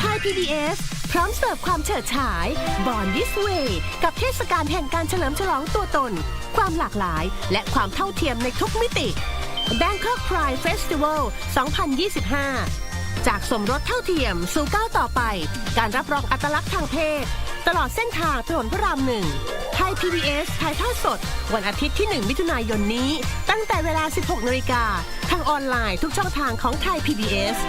Thai PBS พร้อมเสิร์ฟความเฉิดฉาย Born This Way กับเทศกาลแห่งการเฉลิมฉลองตัวตนความหลากหลายและความเท่าเทียมในทุกมิติ Bangkok Pride Festival 2025 จากสมรสเท่าเทียมสู่ก้าวต่อไปการรับรองอัตลักษณ์ทางเพศตลอดเส้นทางถนนพระราม 1 Thai PBS ถ่ายทอดสดวันอาทิตย์ที่ 1 มิถุนายนนี้ตั้งแต่เวลา 16 นาฬิกาทางออนไลน์ทุกช่องทางของ Thai PBS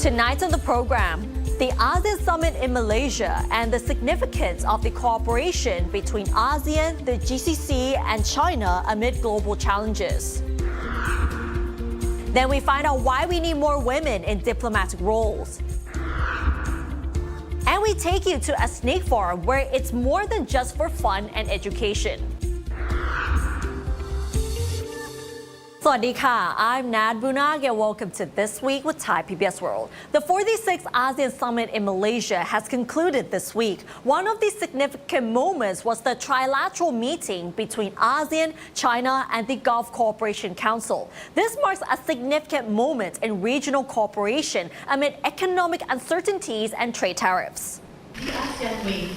Tonight on the program, the ASEAN Summit in Malaysia and the significance of the cooperation between ASEAN, the GCC and China amid global challenges. Then we find out why we need more women in diplomatic roles. And we take you to a snake farm where it's more than just for fun and education. สวัสดีค่ะ I'm Nad Bunag and welcome to This Week with Thai PBS World. The 46th ASEAN Summit in Malaysia has concluded this week. One of the significant moments was the trilateral meeting between ASEAN, China, and the Gulf Cooperation Council. This marks a significant moment in regional cooperation amid economic uncertainties and trade tariffs. The ASEAN way,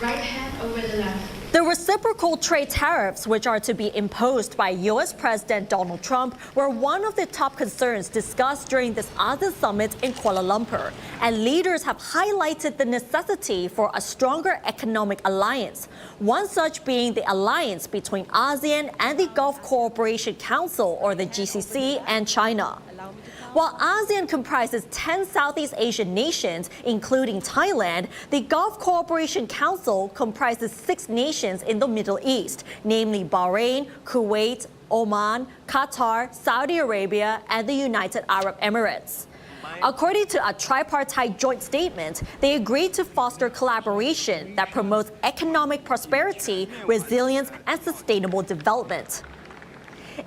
right hand over the left. The reciprocal trade tariffs, which are to be imposed by U.S. President Donald Trump, were one of the top concerns discussed during this ASEAN summit in Kuala Lumpur. And leaders have highlighted the necessity for a stronger economic alliance, one such being the alliance between ASEAN and the Gulf Cooperation Council, or the GCC, and China. While ASEAN comprises 10 Southeast Asian nations, including Thailand, the Gulf Cooperation Council comprises 6 nations in the Middle East, namely Bahrain, Kuwait, Oman, Qatar, Saudi Arabia, and the United Arab Emirates. According to a tripartite joint statement, they agreed to foster collaboration that promotes economic prosperity, resilience, and sustainable development.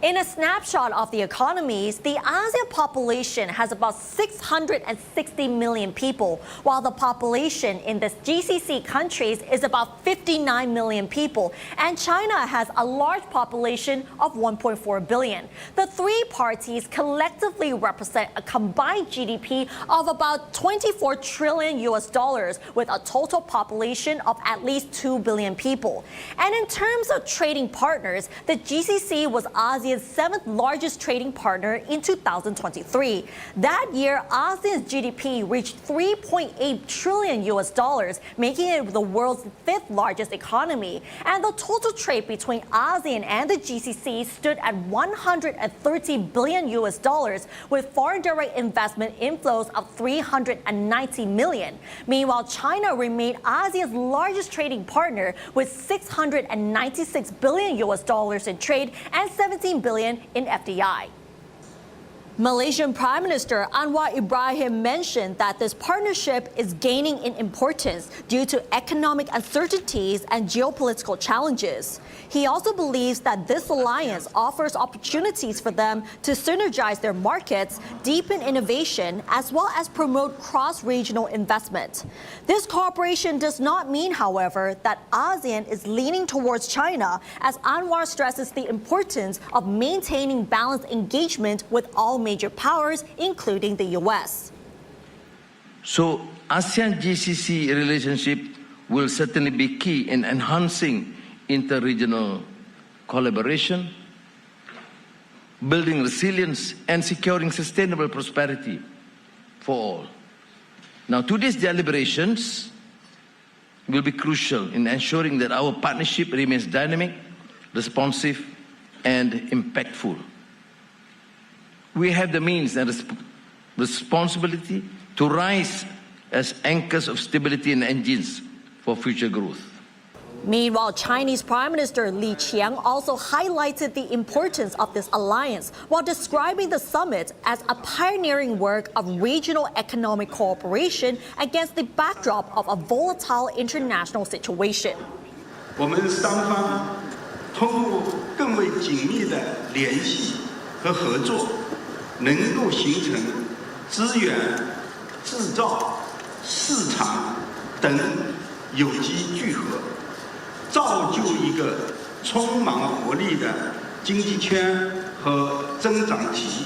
In a snapshot of the economies, the ASEAN population has about 660 million people, while the population in the GCC countries is about 59 million people, and China has a large population of 1.4 billion. The three parties collectively represent a combined GDP of about 24 trillion US dollars, with a total population of at least 2 billion people. And in terms of trading partners, the GCC was ASEAN's 7th largest trading partner in 2023. That year, ASEAN's GDP reached 3.8 trillion US dollars, making it the world's 5th largest economy. And the total trade between ASEAN and the GCC stood at 130 billion US dollars, with foreign direct investment inflows of 390 million. Meanwhile, China remained ASEAN's largest trading partner with 696 billion US dollars in trade and 17 billion in FDI. Malaysian Prime Minister Anwar Ibrahim mentioned that this partnership is gaining in importance due to economic uncertainties and geopolitical challenges. He also believes that this alliance offers opportunities for them to synergize their markets, deepen innovation, as well as promote cross-regional investment. This cooperation does not mean, however, that ASEAN is leaning towards China, as Anwar stresses the importance of maintaining balanced engagement with all major powers, including the U.S. So, ASEAN-GCC relationship will certainly be key in enhancing inter-regional collaboration, building resilience, and securing sustainable prosperity for all. Now, today's deliberations will be crucial in ensuring that our partnership remains dynamic, responsive, and impactful. We have the means and responsibility to rise as anchors of stability and engines for future growth. Meanwhile, Chinese Prime Minister Li Qiang also highlighted the importance of this alliance while describing the summit as a pioneering work of regional economic cooperation against the backdrop of a volatile international situation. 我们双方通过更为紧密的联系和合作，能够形成资源制造、市场等有机聚合，造就一个充满活力的经济圈和增长体，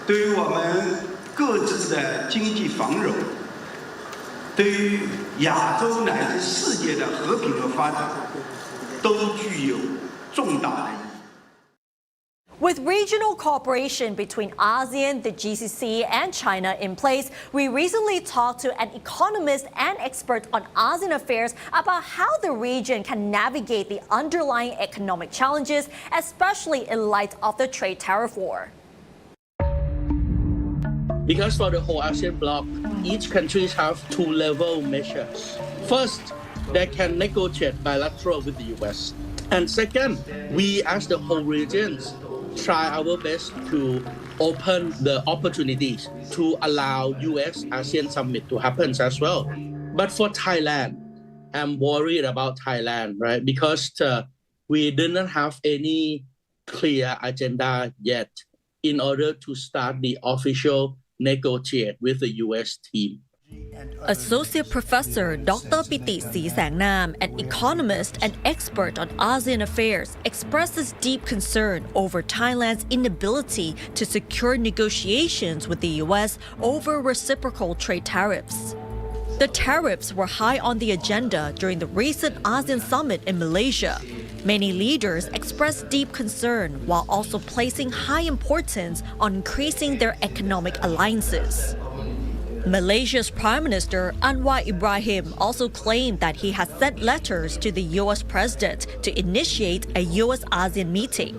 对于我们各自的经济繁荣，对于亚洲乃至世界的和平和发展，都具有重大的意义。 With regional cooperation between ASEAN, the GCC, and China in place, we recently talked to an economist and expert on ASEAN affairs about how the region can navigate the underlying economic challenges, especially in light of the trade tariff war. Because for the whole ASEAN bloc, each country have two-level measures. First, they can negotiate bilateral with the US. And second, we as the whole regions try our best to open the opportunities to allow US ASEAN summit to happen as well. But for Thailand, I'm worried about Thailand, right? Because we didn't have any clear agenda yet in order to start the official negotiate with the US team. Associate Professor Dr. Piti Srisangam, an economist and expert on ASEAN affairs, expresses deep concern over Thailand's inability to secure negotiations with the US over reciprocal trade tariffs. The tariffs were high on the agenda during the recent ASEAN summit in Malaysia. Many leaders expressed deep concern while also placing high importance on increasing their economic alliances. Malaysia's Prime Minister Anwar Ibrahim also claimed that he has sent letters to the US president to initiate a US-ASEAN meeting.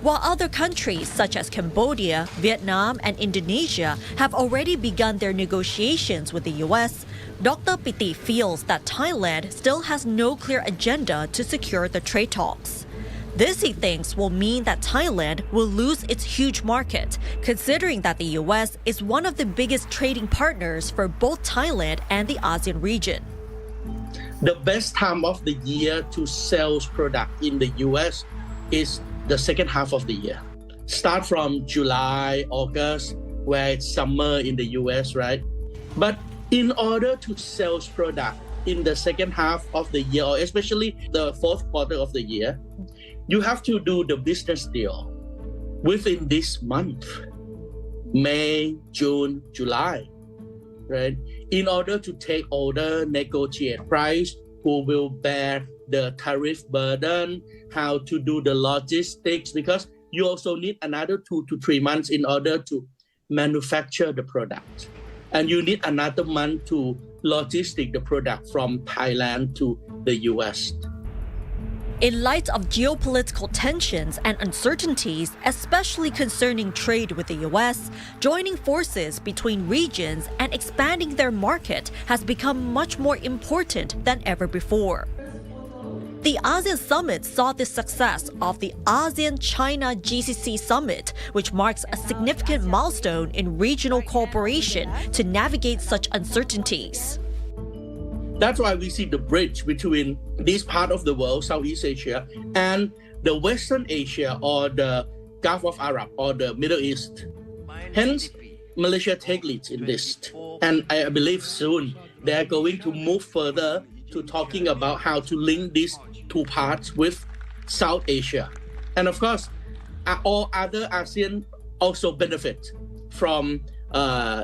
While other countries such as Cambodia, Vietnam, and Indonesia have already begun their negotiations with the US, Dr. Piti feels that Thailand still has no clear agenda to secure the trade talks. This, he thinks, will mean that Thailand will lose its huge market, considering that the US is one of the biggest trading partners for both Thailand and the ASEAN region. The best time of the year to sell product in the US is the second half of the year. Start from July, August, where it's summer in the US, right? But in order to sell product in the second half of the year, or especially the fourth quarter of the year, you have to do the business deal within this month, May, June, July, right? In order to take order, negotiate price, who will bear the tariff burden, how to do the logistics, because you also need another 2 to 3 months in order to manufacture the product. And you need another month to logistic the product from Thailand to the US. In light of geopolitical tensions and uncertainties, especially concerning trade with the US, joining forces between regions and expanding their market has become much more important than ever before. The ASEAN Summit saw the success of the ASEAN-China GCC Summit, which marks a significant milestone in regional cooperation to navigate such uncertainties. That's why we see the bridge between this part of the world, Southeast Asia, and the Western Asia or the Gulf of Arab or the Middle East. Hence, Malaysia take lead in this. And I believe soon they are going to move further to talking about how to link these two parts with South Asia. And of course, all other ASEAN also benefit from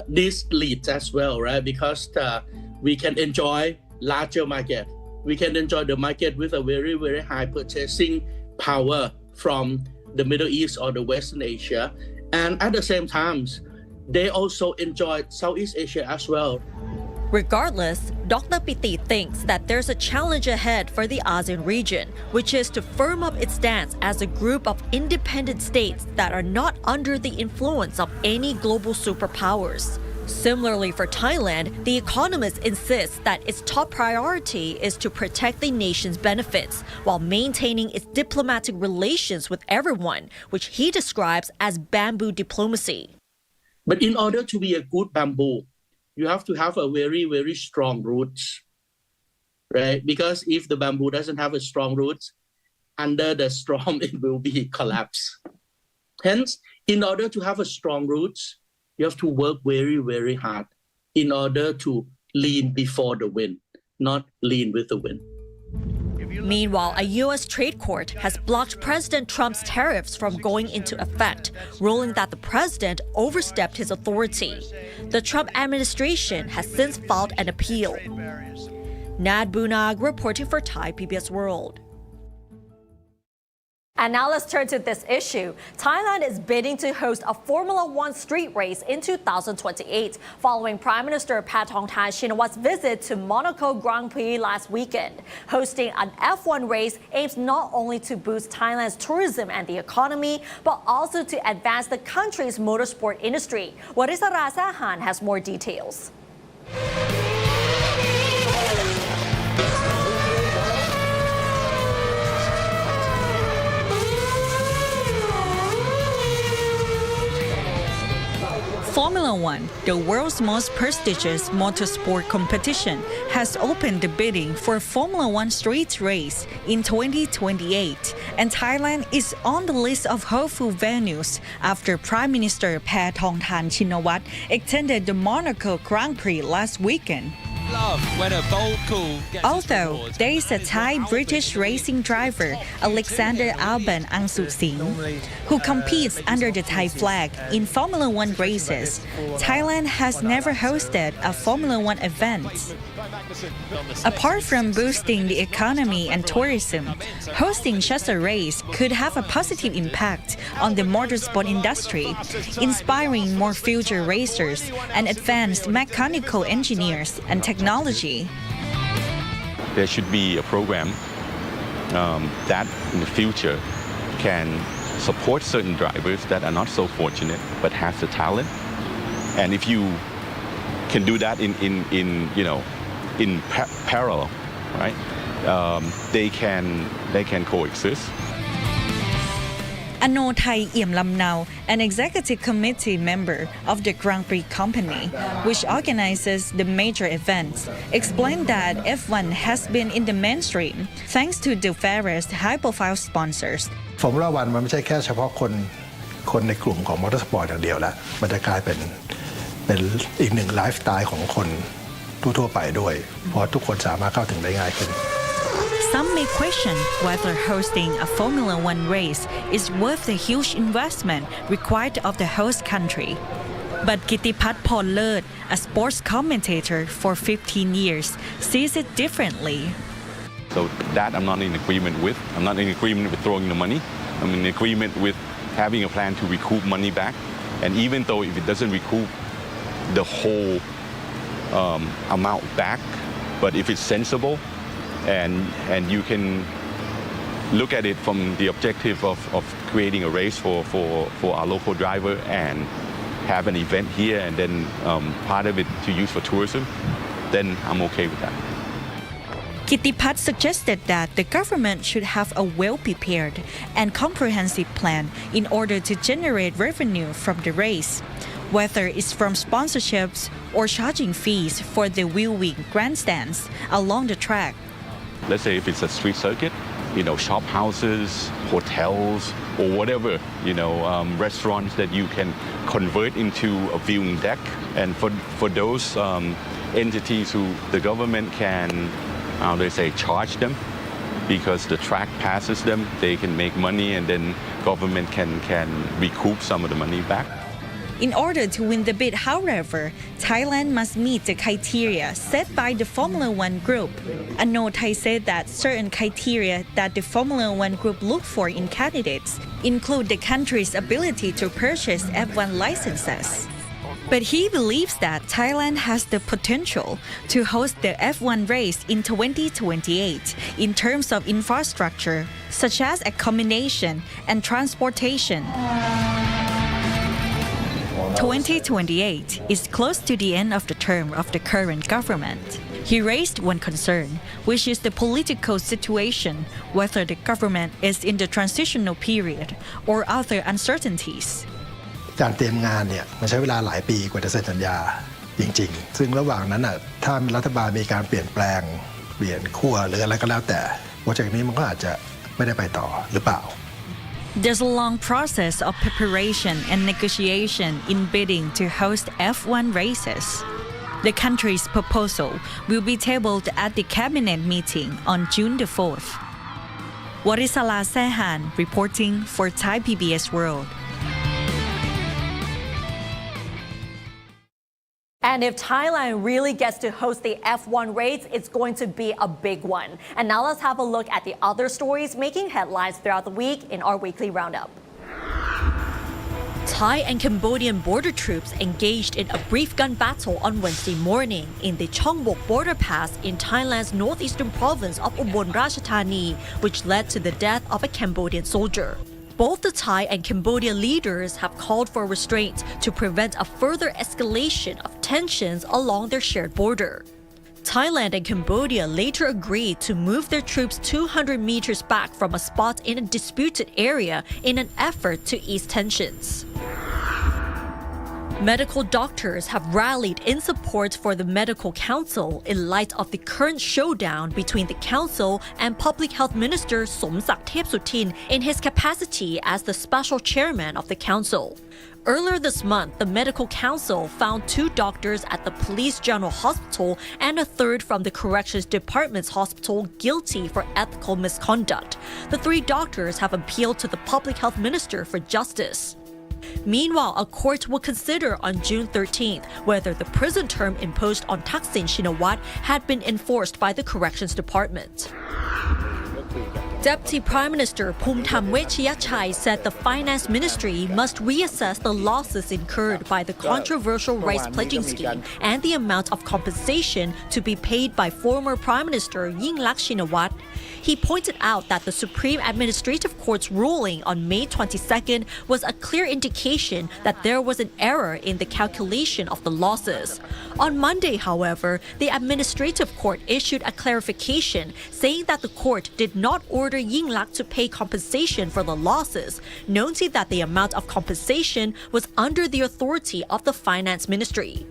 these leads as well, right? Because we can enjoy larger market. We can enjoy the market with a very, very high purchasing power from the Middle East or the Western Asia. And at the same time, they also enjoy Southeast Asia as well. Regardless, Dr. Piti thinks that there's a challenge ahead for the ASEAN region, which is to firm up its stance as a group of independent states that are not under the influence of any global superpowers. Similarly for Thailand, the economist insists that its top priority is to protect the nation's benefits while maintaining its diplomatic relations with everyone, which he describes as bamboo diplomacy. But in order to be a good bamboo, you have to have a very, very strong roots, right? Because if the bamboo doesn't have a strong roots, under the storm, it will be collapse. Hence, in order to have a strong roots, you have to work very, very hard in order to lean before the wind, not lean with the wind. Meanwhile, a U.S. trade court has blocked President Trump's tariffs from going into effect, ruling that the president overstepped his authority. The Trump administration has since filed an appeal. Nad Bunag reporting for Thai PBS World. And now let's turn to this issue. Thailand is bidding to host a Formula One street race in 2028, following Prime Minister Paetongtarn Shinawat's visit to Monaco Grand Prix last weekend. Hosting an F1 race aims not only to boost Thailand's tourism and the economy, but also to advance the country's motorsport industry. Warisara Sahan has more details. Formula One, the world's most prestigious motorsport competition, has opened the bidding for Formula One street race in 2028, and Thailand is on the list of hopeful venues after Prime Minister Paetongtarn Shinawat attended the Monaco Grand Prix last weekend. Although there is a Thai-British racing driver, Alexander Alban Angsuksing, who competes under the Thai flag in Formula One races, Thailand has never hosted a Formula One event. Apart from boosting the economy and tourism, hosting such a race could have a positive impact on the motorsport industry, inspiring more future racers and advanced mechanical engineers and technology. There should be a program that in the future can support certain drivers that are not so fortunate but have the talent. And if you can do that in parallel, right? They can coexist. Anothai Iemlamnao, an executive committee member of the Grand Prix company, which organizes the major events, explained that F1 has been in the mainstream thanks to the various high-profile sponsors. Formula One มันไม่ใช่แค่เฉพาะคนในกลุ่มของมอเตอร์สปอร์ตอย่างเดียวละมันจะกลายเป็นอีกหนึ่งไลฟ์สไตล์ของคนทั่วไปด้วยเพราะทุกคนสามารถเข้าถึงได้ง่ายขึ้น Some may question whether hosting a Formula One race is worth the huge investment required of the host country. But Kittipat Porlet, a sports commentator for 15 years, sees it differently. So that I'm not in agreement with. I'm not in agreement with throwing the money. I'm in agreement with having a plan to recoup money back. And even though if it doesn't recoup the whole amount back, but if it's sensible and you can look at it from the objective of creating a race for our local driver and have an event here and then part of it to use for tourism, then I'm okay with that. Kittipat suggested that the government should have a well-prepared and comprehensive plan in order to generate revenue from the race, whether it's from sponsorships or charging fees for the viewing grandstands along the track. Let's say if it's a street circuit, shop houses, hotels, or whatever, restaurants that you can convert into a viewing deck. And for those entities who the government can, charge them because the track passes them, they can make money and then government can recoup some of the money back. In order to win the bid, however, Thailand must meet the criteria set by the Formula One Group. Anothai said that certain criteria that the Formula One Group look for in candidates include the country's ability to purchase F1 licenses. But he believes that Thailand has the potential to host the F1 race in 2028 in terms of infrastructure, such as accommodation and transportation. 2028 is close to the end of the term of the current government. He raised one concern, which is the political situation, whether the government is in the transitional period or other uncertainties. การเตรียมงานเนี่ยมันใช้เวลาหลายปีกว่าจะเซ็นสัญญาจริงๆซึ่งระหว่างนั้นน่ะถ้ารัฐบาลมีการเปลี่ยนแปลงเปลี่ยนขั้วหรืออะไรก็แล้วแต่โปรเจกต์นี้มันก็อาจจะไม่ได้ไปต่อหรือเปล่า There's a long process of preparation and negotiation in bidding to host F1 races. The country's proposal will be tabled at the cabinet meeting on June the 4th. Warisala Sehan reporting for Thai PBS World. And if Thailand really gets to host the F1 race, it's going to be a big one. And now let's have a look at the other stories making headlines throughout the week in our weekly roundup. Thai and Cambodian border troops engaged in a brief gun battle on Wednesday morning in the Chongbok border pass in Thailand's northeastern province of Ubon Ratchathani, which led to the death of a Cambodian soldier. Both the Thai and Cambodian leaders have called for restraint to prevent a further escalation of tensions along their shared border. Thailand and Cambodia later agreed to move their troops 200 meters back from a spot in a disputed area in an effort to ease tensions. Medical doctors have rallied in support for the Medical Council in light of the current showdown between the Council and Public Health Minister Somsak Thepsutin in his capacity as the special chairman of the Council. Earlier this month, the Medical Council found 2 doctors at the Police General Hospital and a third from the Corrections Department's hospital guilty for ethical misconduct. The 3 doctors have appealed to the Public Health Minister for justice. Meanwhile, a court will consider on June 13th whether the prison term imposed on Thaksin Shinawatra had been enforced by the Corrections Department. Deputy Prime Minister Phumtham Wechayachai said the Finance Ministry must reassess the losses incurred by the controversial rice pledging scheme and the amount of compensation to be paid by former Prime Minister Yingluck Shinawatra. He pointed out that the Supreme Administrative Court's ruling on May 22nd was a clear indication that there was an error in the calculation of the losses. On Monday, however, the Administrative Court issued a clarification saying that the court did not order Yingluck to pay compensation for the losses, noting that the amount of compensation was under the authority of the Finance Ministry.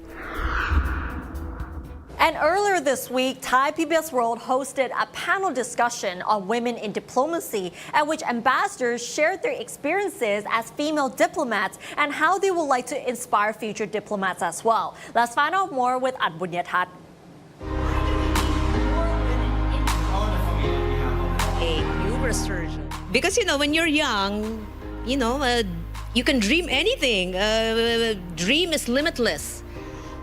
And earlier this week, Thai PBS World hosted a panel discussion on women in diplomacy, at which ambassadors shared their experiences as female diplomats and how they would like to inspire future diplomats as well. Let's find out more with An Bunyathat. A new resurgence. Because, when you're young, you can dream anything. Dream is limitless.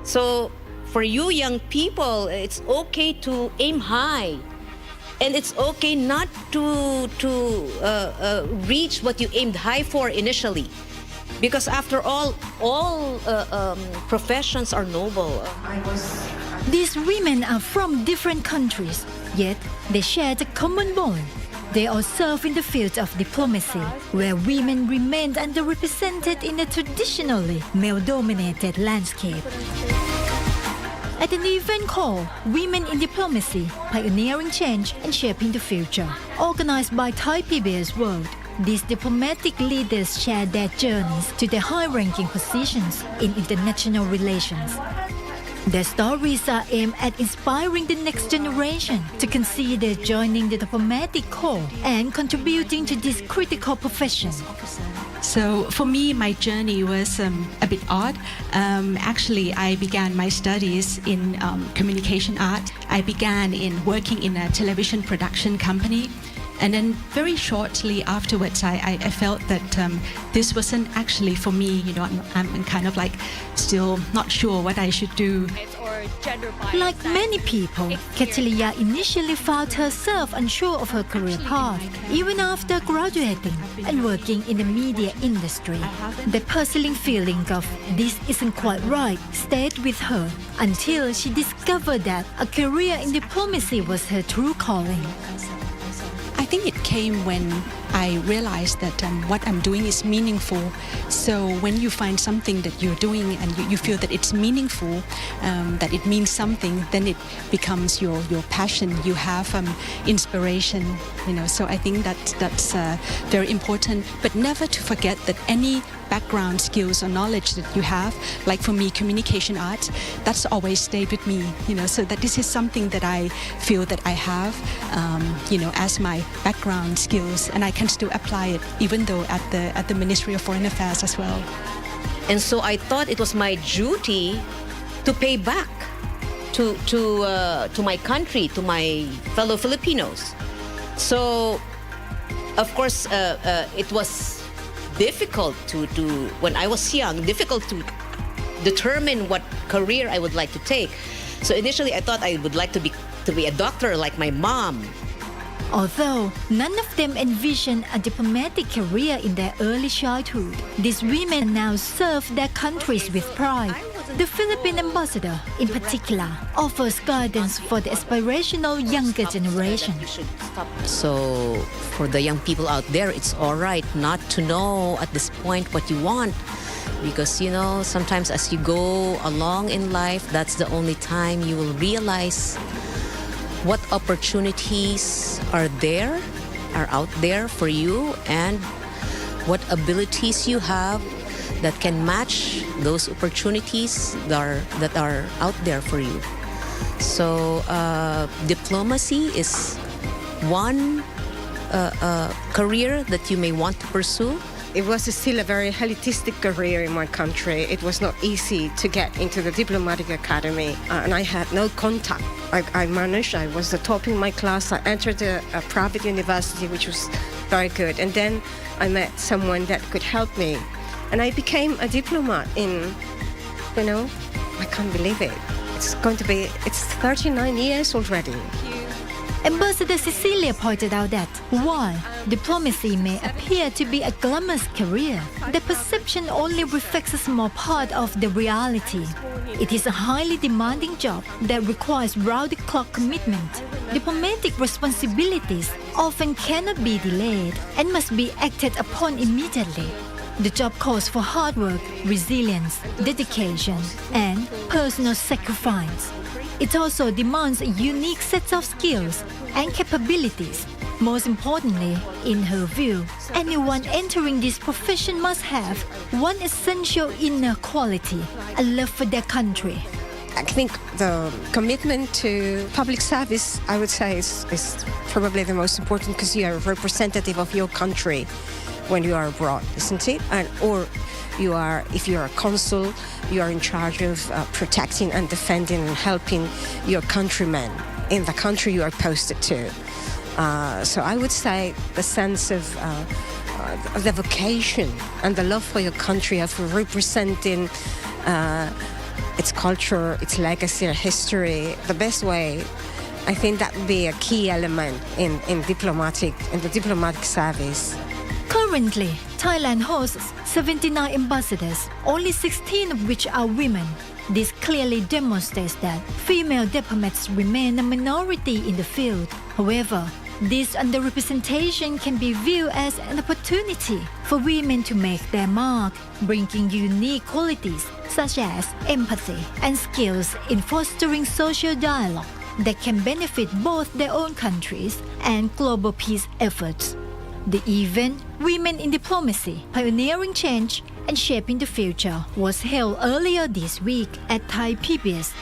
So for you young people, it's okay to aim high. And it's okay not to reach what you aimed high for initially. Because after all professions are noble. These women are from different countries, yet they share the common bond. They all serve in the field of diplomacy, where women remain underrepresented in a traditionally male-dominated landscape. At an event called Women in Diplomacy, Pioneering Change and Shaping the Future, organized by Thai PBS World, these diplomatic leaders shared their journeys to the high-ranking positions in international relations. Their stories are aimed at inspiring the next generation to consider joining the diplomatic corps and contributing to this critical profession. So for me, my journey was a bit odd. Actually, I began my studies in communication art. I began in working in a television production company. And then very shortly afterwards, I felt that this wasn't actually for me. I'm kind of like still not sure what I should do. Like many people, Katalya initially found herself unsure of her career path, even after graduating and working in the media industry. The puzzling feeling of this isn't quite right stayed with her until she discovered that a career in diplomacy was her true calling. I think it came when I realized that what I'm doing is meaningful. So when you find something that you're doing and you feel that it's meaningful, that it means something, then it becomes your passion. You have inspiration, So I think that's very important. But never to forget that any background skills or knowledge that you have, like for me, communication arts, that's always stayed with me, so that this is something that I feel that I have, as my background skills, and I can still apply it, even though at the Ministry of Foreign Affairs as well. And so I thought it was my duty to pay back to my country, to my fellow Filipinos. So, of course, it was difficult to when I was young, difficult to determine what career I would like to take. So initially, I thought I would like to be a doctor like my mom. Although none of them envisioned a diplomatic career in their early childhood, these women now serve their countries with pride. The Philippine ambassador, in particular, offers guidance for the aspirational younger generation. So for the young people out there, it's all right not to know at this point what you want. Because, you know, sometimes as you go along in life, that's the only time you will realize what opportunities are out there for you, and what abilities you have that can match those opportunities that are out there for you. So diplomacy is one career that you may want to pursue. It was still a very elitistic career in my country. It was not easy to get into the diplomatic academy, and I had no contact. I managed, I was the top in my class. I entered a private university, which was very good. And then I met someone that could help me. And I became a diplomat in, you know, I can't believe it. It's 39 years already. Ambassador Cecilia pointed out that while diplomacy may appear to be a glamorous career, the perception only reflects a small part of the reality. It is a highly demanding job that requires round-the-clock commitment. Diplomatic responsibilities often cannot be delayed and must be acted upon immediately. The job calls for hard work, resilience, dedication, and personal sacrifice. It also demands a unique set of skills and capabilities. Most importantly, in her view, anyone entering this profession must have one essential inner quality: a love for their country. I think the commitment to public service, I would say, is probably the most important, because you are a representative of your country when you are abroad, isn't it? Or if you are a consul, you are in charge of protecting and defending and helping your countrymen in the country you are posted to. So I would say the sense of the vocation and the love for your country, of representing its culture, its legacy, or history, the best way, I think that would be a key element in the diplomatic service. Currently, Thailand hosts 79 ambassadors, only 16 of which are women. This clearly demonstrates that female diplomats remain a minority in the field. However, this underrepresentation can be viewed as an opportunity for women to make their mark, bringing unique qualities such as empathy and skills in fostering social dialogue that can benefit both their own countries and global peace efforts. The event, Women in Diplomacy, Pioneering Change and Shaping the Future, was held earlier this week at Thai PBS.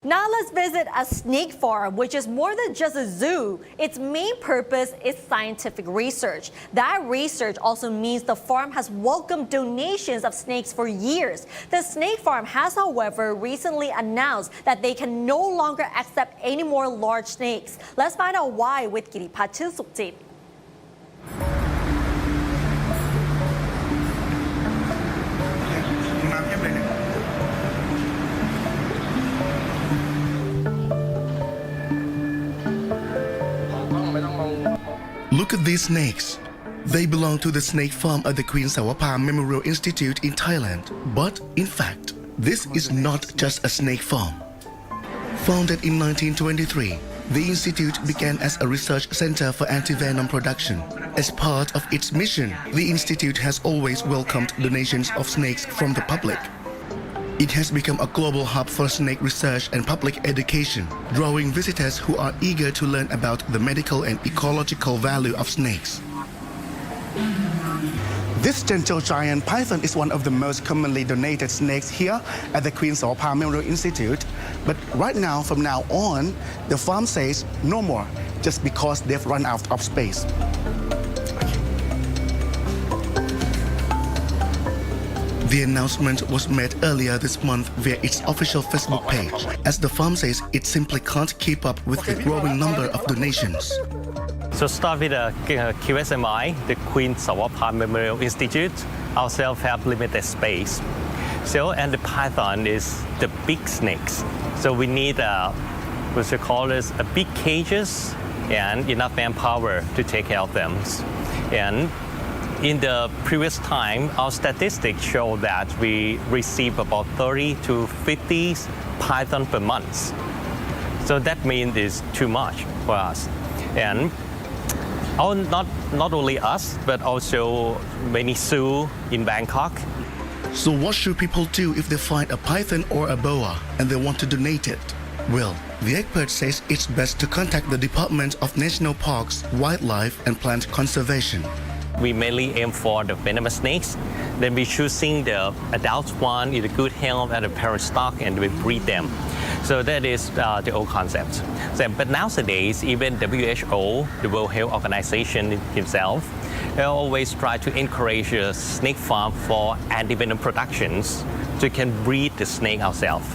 Now let's visit a snake farm, which is more than just a zoo. Its main purpose is scientific research. That research also means the farm has welcomed donations of snakes for years. The snake farm has, however, recently announced that they can no longer accept any more large snakes. Let's find out why with Giripat Sukhjit. Look at these snakes. They belong to the snake farm at the Queen Sawapa Memorial Institute in Thailand. But in fact, this is not just a snake farm. Founded in 1923, the institute began as a research center for antivenom production. As part of its mission, the institute has always welcomed donations of snakes from the public. It has become a global hub for snake research and public education, drawing visitors who are eager to learn about the medical and ecological value of snakes. This gentle giant python is one of the most commonly donated snakes here at the Queen Sawapa Memorial Institute. But right now, from now on, the farm says no more, just because they've run out of space. The announcement was made earlier this month via its official Facebook page, as the farm says it simply can't keep up with the growing number of donations. So start with the QSMI, the Queen Sawapha Memorial Institute. Ourselves have limited space. So, and the python is the big snakes. So we need what you call this, a big cages and enough manpower to take care of them. And in the previous time, our statistics show that we receive about 30 to 50 python per month. So that means it's too much for us. And not only us, but also many zoos in Bangkok. So what should people do if they find a python or a boa and they want to donate it? Well, the expert says it's best to contact the Department of National Parks, Wildlife and Plant Conservation. We mainly aim for the venomous snakes. Then we choosing the adult one in the good health and the parent stock, and we breed them. So that is the old concept. But nowadays, even WHO, the World Health Organization himself, they always try to encourage a snake farm for anti-venom productions so we can breed the snake ourselves.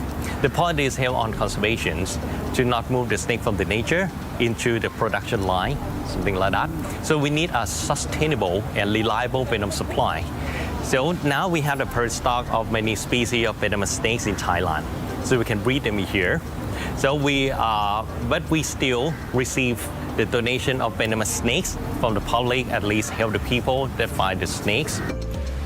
The point is held on conservation to not move the snake from the nature into the production line, something like that. So we need a sustainable and reliable venom supply. So now we have a per stock of many species of venomous snakes in Thailand. So we can breed them here. So but we still receive the donation of venomous snakes from the public, at least help the people that find the snakes.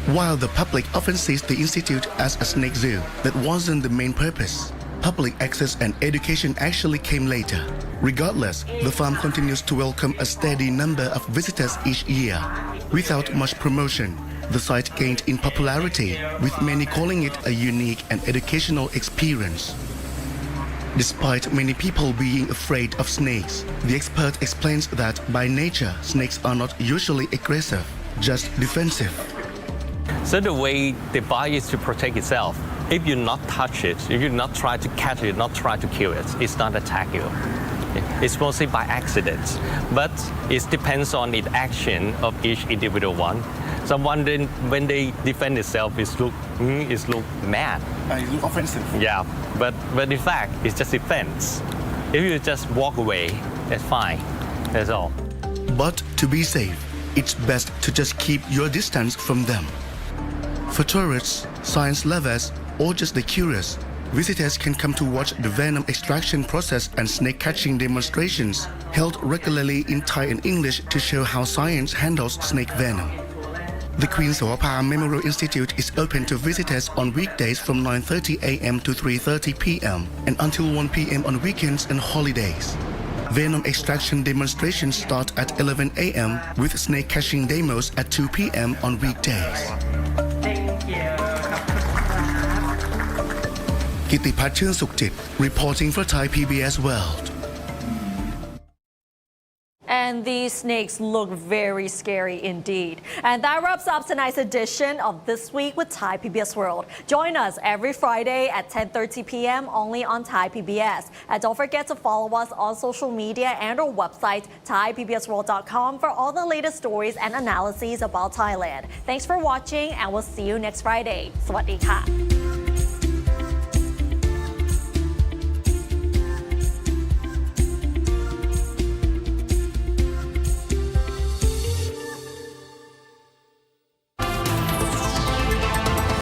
While the public often sees the institute as a snake zoo, that wasn't the main purpose. Public access and education actually came later. Regardless, the farm continues to welcome a steady number of visitors each year. Without much promotion, the site gained in popularity, with many calling it a unique and educational experience. Despite many people being afraid of snakes, the expert explains that by nature, snakes are not usually aggressive, just defensive. So the way they bite is to protect itself. If you not touch it, if you not try to catch it, not try to kill it, it's not attack you. It's mostly by accident, but it depends on the action of each individual one. Someone then, when they defend itself, it look mad. It look offensive. Yeah, but in fact, it's just defense. If you just walk away, that's fine. That's all. But to be safe, it's best to just keep your distance from them. For tourists, science lovers, or just the curious, visitors can come to watch the venom extraction process and snake catching demonstrations held regularly in Thai and English to show how science handles snake venom. The Queen Sawapha Memorial Institute is open to visitors on weekdays from 9:30 a.m. to 3:30 p.m. and until 1 p.m. on weekends and holidays. Venom extraction demonstrations start at 11 a.m. with snake catching demos at 2 p.m. on weekdays. Kittipat Chun Sukjit, reporting for Thai PBS World. And these snakes look very scary indeed. And that wraps up tonight's edition of This Week with Thai PBS World. Join us every Friday at 10:30 p.m. only on Thai PBS. And don't forget to follow us on social media and our website, thaipbsworld.com, for all the latest stories and analyses about Thailand. Thanks for watching, and we'll see you next Friday. สวัสดีค่ะ